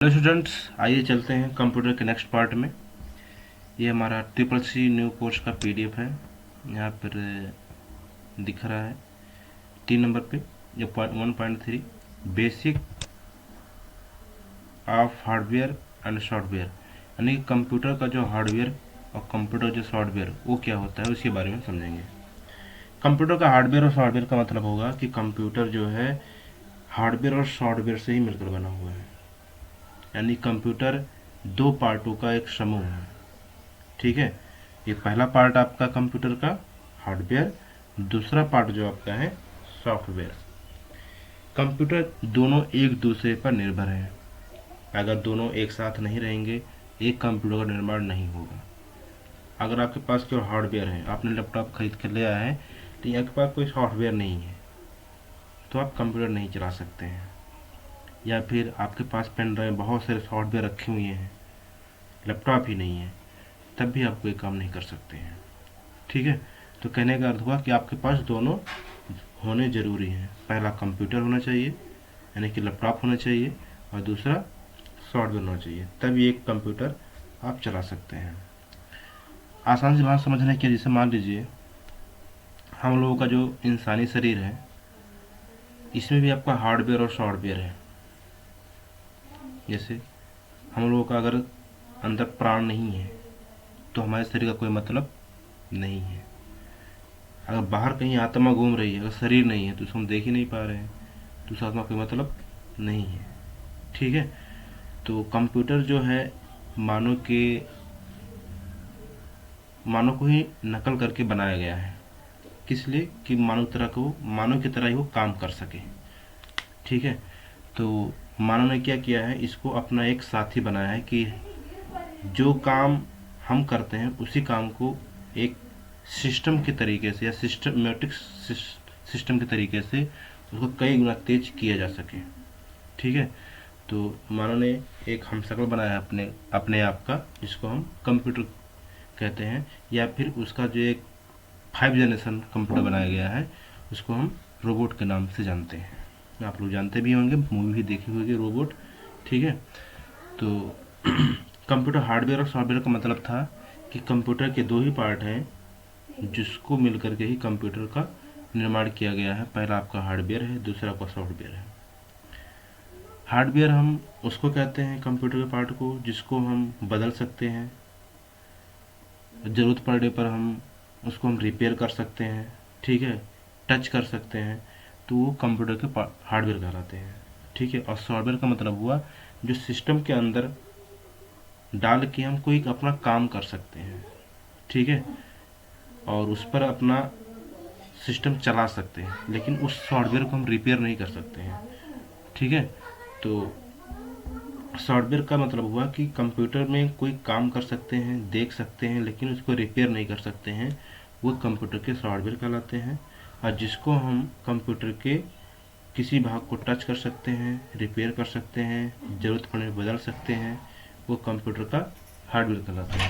Hello students, आइए चलते हैं कंप्यूटर के नेक्स्ट पार्ट में। ये हमारा CCC न्यू कोर्स का PDF है। यहाँ पर दिख रहा है 3 नंबर पे जो 1.3 basic of hardware and software, यानी कि कंप्यूटर का जो हार्डवेयर और कंप्यूटर जो सॉफ्टवेयर वो क्या होता है उसके बारे में समझेंगे। कंप्यूटर का हार्डवेयर और सॉफ्टवेयर का मतलब होगा कि कंप्यूटर जो है हार्डवेयर और सॉफ्टवेयर से ही मिलकर बना हुआ है, यानी कंप्यूटर 2 पार्टों का एक समूह है। ठीक है, ये पहला पार्ट आपका कंप्यूटर का हार्डवेयर, दूसरा पार्ट जो आपका है सॉफ्टवेयर। कंप्यूटर दोनों एक दूसरे पर निर्भर हैं। अगर दोनों एक साथ नहीं रहेंगे एक कंप्यूटर का निर्माण नहीं होगा। अगर आपके पास केवल हार्डवेयर है, आपने लैपटॉप खरीद कर ले आया है तो आपके पास कोई सॉफ्टवेयर नहीं है तो आप कंप्यूटर नहीं चला सकते हैं। या फिर आपके पास पेन ड्राइव बहुत सारे सॉफ्टवेयर रखे हुए हैं, लैपटॉप ही नहीं है, तब भी आप कोई काम नहीं कर सकते हैं। ठीक है, तो कहने का अर्थ हुआ कि आपके पास दोनों होने ज़रूरी हैं। पहला कंप्यूटर होना चाहिए यानी कि लैपटॉप होना चाहिए, और दूसरा सॉफ्टवेयर होना चाहिए, तभी एक कंप्यूटर आप चला सकते हैं। आसान सी बात समझने के लिए, जैसे मान लीजिए हम लोगों का जो इंसानी शरीर है इसमें भी आपका हार्डवेयर और सॉफ्टवेयर है। जैसे हम लोगों का अगर अंदर प्राण नहीं है तो हमारे शरीर का कोई मतलब नहीं है। अगर बाहर कहीं आत्मा घूम रही है, अगर शरीर नहीं है तो उसको हम देख ही नहीं पा रहे हैं, तो उस आत्मा का कोई मतलब नहीं है। ठीक है, तो कंप्यूटर जो है मानव को ही नकल करके बनाया गया है। किस लिए? कि मानव की तरह ही वो काम कर सके। ठीक है, तो मानव ने क्या किया है, इसको अपना एक साथी बनाया है कि जो काम हम करते हैं उसी काम को एक सिस्टम के तरीके से या सिस्टमेटिक सिस्टम के तरीके से उसको कई गुना तेज किया जा सके। ठीक है, तो मानव ने एक हमशक्ल बनाया है अपने अपने आप का, जिसको हम कंप्यूटर कहते हैं, या फिर उसका जो एक 5 जनरेशन कंप्यूटर बनाया गया है उसको हम रोबोट के नाम से जानते हैं। आप लोग जानते भी होंगे, मूवी भी देखी होगी रोबोट। ठीक है, तो कंप्यूटर हार्डवेयर और सॉफ्टवेयर का मतलब था कि कंप्यूटर के 2 ही पार्ट हैं जिसको मिलकर के ही कंप्यूटर का निर्माण किया गया है। पहला आपका हार्डवेयर है, दूसरा आपका सॉफ्टवेयर है। हार्डवेयर हम उसको कहते हैं कंप्यूटर के पार्ट को जिसको हम बदल सकते हैं, ज़रूरत पड़ने पर उसको हम रिपेयर कर सकते हैं। ठीक है, टच कर सकते हैं, तो वो कंप्यूटर के हार्डवेयर कहलाते हैं। ठीक है, और सॉफ्टवेयर का मतलब हुआ जो सिस्टम के अंदर डाल के हम कोई अपना काम कर सकते हैं। ठीक है, और उस पर अपना सिस्टम चला सकते हैं, लेकिन उस सॉफ्टवेयर को हम रिपेयर नहीं कर सकते हैं। ठीक है, तो सॉफ्टवेयर का मतलब हुआ कि कंप्यूटर में कोई काम कर सकते हैं, देख सकते हैं, लेकिन उसको रिपेयर नहीं कर सकते हैं, वो कंप्यूटर के सॉफ्टवेयर कहलाते हैं। और जिसको हम कंप्यूटर के किसी भाग को टच कर सकते हैं, रिपेयर कर सकते हैं, ज़रूरत पड़ने पर बदल सकते हैं, वो कंप्यूटर का हार्डवेयर कहलाता है।